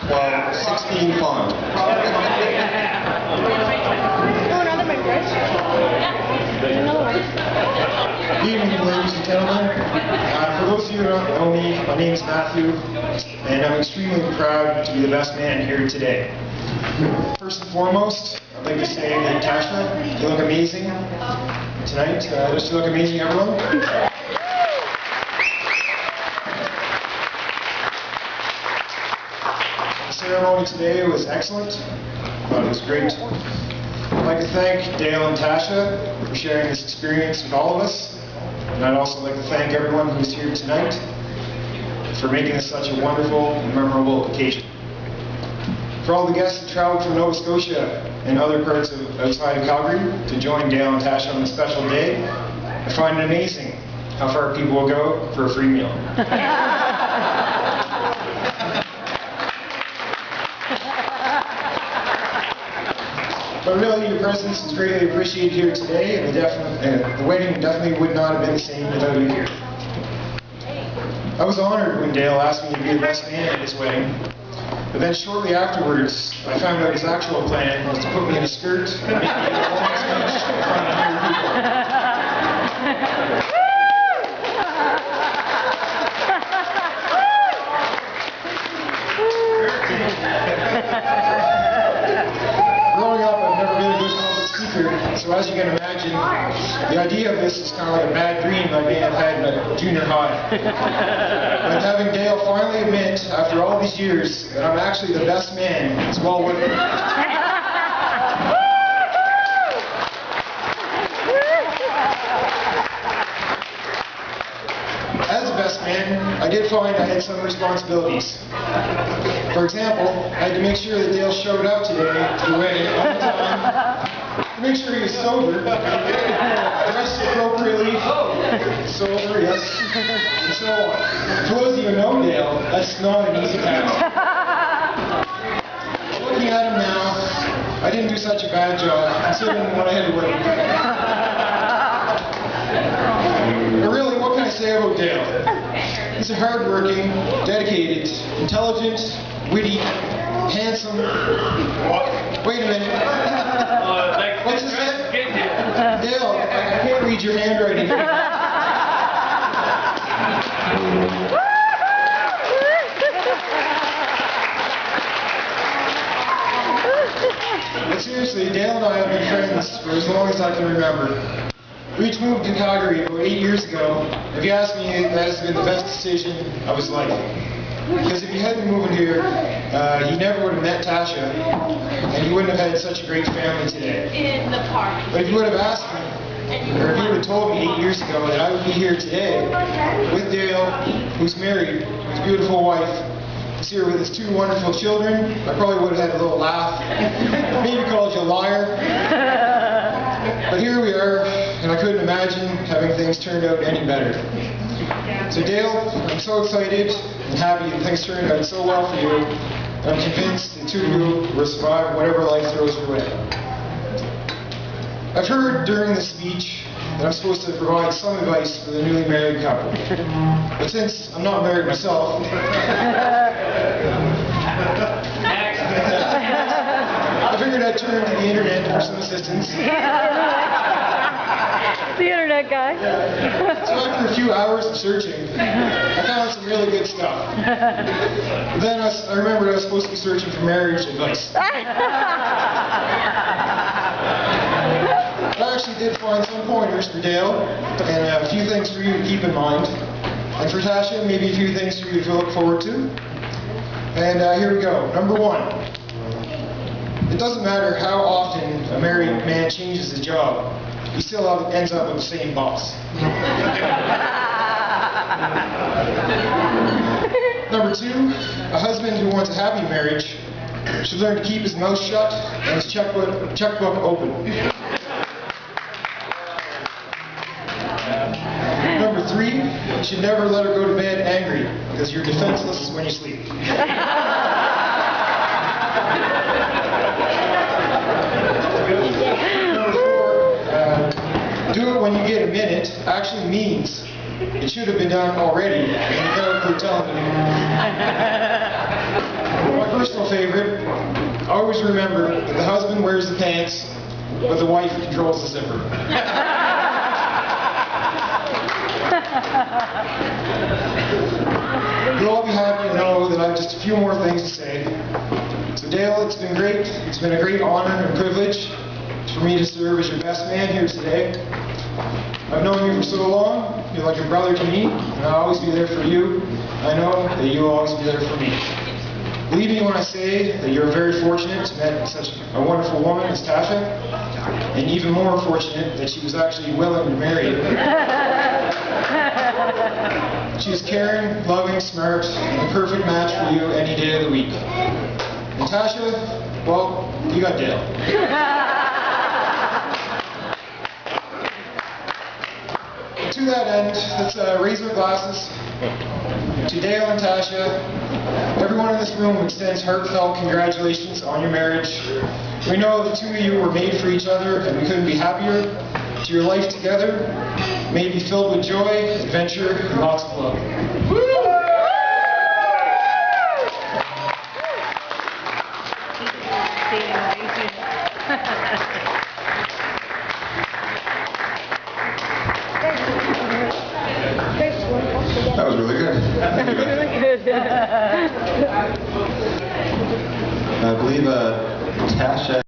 while 16 fun. Another one, Chris. Another one. Good evening, ladies and gentlemen. For those of you who don't know me, my name is Matthew, and I'm extremely proud to be the best man here today. First and foremost, I'd like to say that Tasha, you look amazing tonight. Just you look amazing, everyone. The ceremony today was excellent. I thought it was great. I'd like to thank Dale and Tasha for sharing this experience with all of us. And I'd also like to thank everyone who's here tonight for making this such a wonderful and memorable occasion. For all the guests who traveled from Nova Scotia and other parts outside of Calgary to join Dale and Tasha on this special day, I find it amazing how far people will go for a free meal. But really, your presence is greatly appreciated here today, and the wedding definitely would not have been the same without you here. I was honored when Dale asked me to be the best man at his wedding, but then shortly afterwards, I found out his actual plan was to put me in a skirt and make me a long speech in front of 100 people. Growing up, I've never been a good public speaker, so as you can imagine, the idea of this is kind of like a bad dream I may have had in a junior high. But having Dale finally admit, after all these years, that I'm actually the best man, it's well worth it. As the best man, I did find I had some responsibilities. For example, I had to make sure that Dale showed up today to the wedding on time, to make sure he was sober, dressed appropriately, sober, yes, and so on. For those of you who know Dale, that's not an easy task. Looking at him now, I didn't do such a bad job, considering what I had to wait. But really, what can I say about Dale? He's a hard-working, dedicated, intelligent, witty, handsome... Wait a minute. What's his name? Dale, I can't read your handwriting. But seriously, Dale and I have been friends for as long as I can remember. We each moved to Calgary about 8 years ago. If you ask me, that has been the best decision of his life. Because if he hadn't moved here, he never would have met Tasha, and he wouldn't have had such a great family today. In the park. But if you would have asked me, or if he would have told me 8 years ago that I would be here today with Dale, who's married, his beautiful wife, he's here with his 2 wonderful children, I probably would have had a little laugh, maybe called you a liar. But here we are, and I couldn't imagine having things turned out any better. So Dale, I'm so excited and happy that things turned out so well for you, and I'm convinced the 2 of you will survive whatever life throws your way. I've heard during this speech that I'm supposed to provide some advice for the newly married couple. But since I'm not married myself, I figured I'd turn to the internet for some assistance. The internet guy. So after a few hours of searching, I found some really good stuff. But then I remembered I was supposed to be searching for marriage advice. I actually did find some pointers for Dale, and a few things for you to keep in mind. And for Tasha, maybe a few things for you to look forward to. And here we go. Number 1. It doesn't matter how often a married man changes his job, he still ends up with the same boss. Number 2, a husband who wants a happy marriage should learn to keep his mouth shut and his checkbook open. Number 3, you should never let her go to bed angry, because you're defenseless when you sleep. Do it when you get a minute actually means it should have been done already, and you never were telling me. My personal remember that the husband wears the pants, but the wife controls the zipper. You'll all be happy to know that I have just a few more things to say. So Dale, it's been great. It's been a great honor and privilege for me to serve as your best man here today. I've known you for so long. You're like a brother to me, and I'll always be there for you. I know that you'll always be there for me. Believe me when I say that you're very fortunate to meet such a wonderful woman as Tasha, and even more fortunate that she was actually willing to marry you. She is caring, loving, smart, and the perfect match for you any day of the week. And Tasha, well, you got Dale. To that end, let's raise our glasses to Dale and Tasha. Everyone in this room extends heartfelt congratulations on your marriage. We know the two of you were made for each other, and we couldn't be happier. To your life together, may it be filled with joy, adventure, and lots of love. That was really good. Really good. I believe Tasha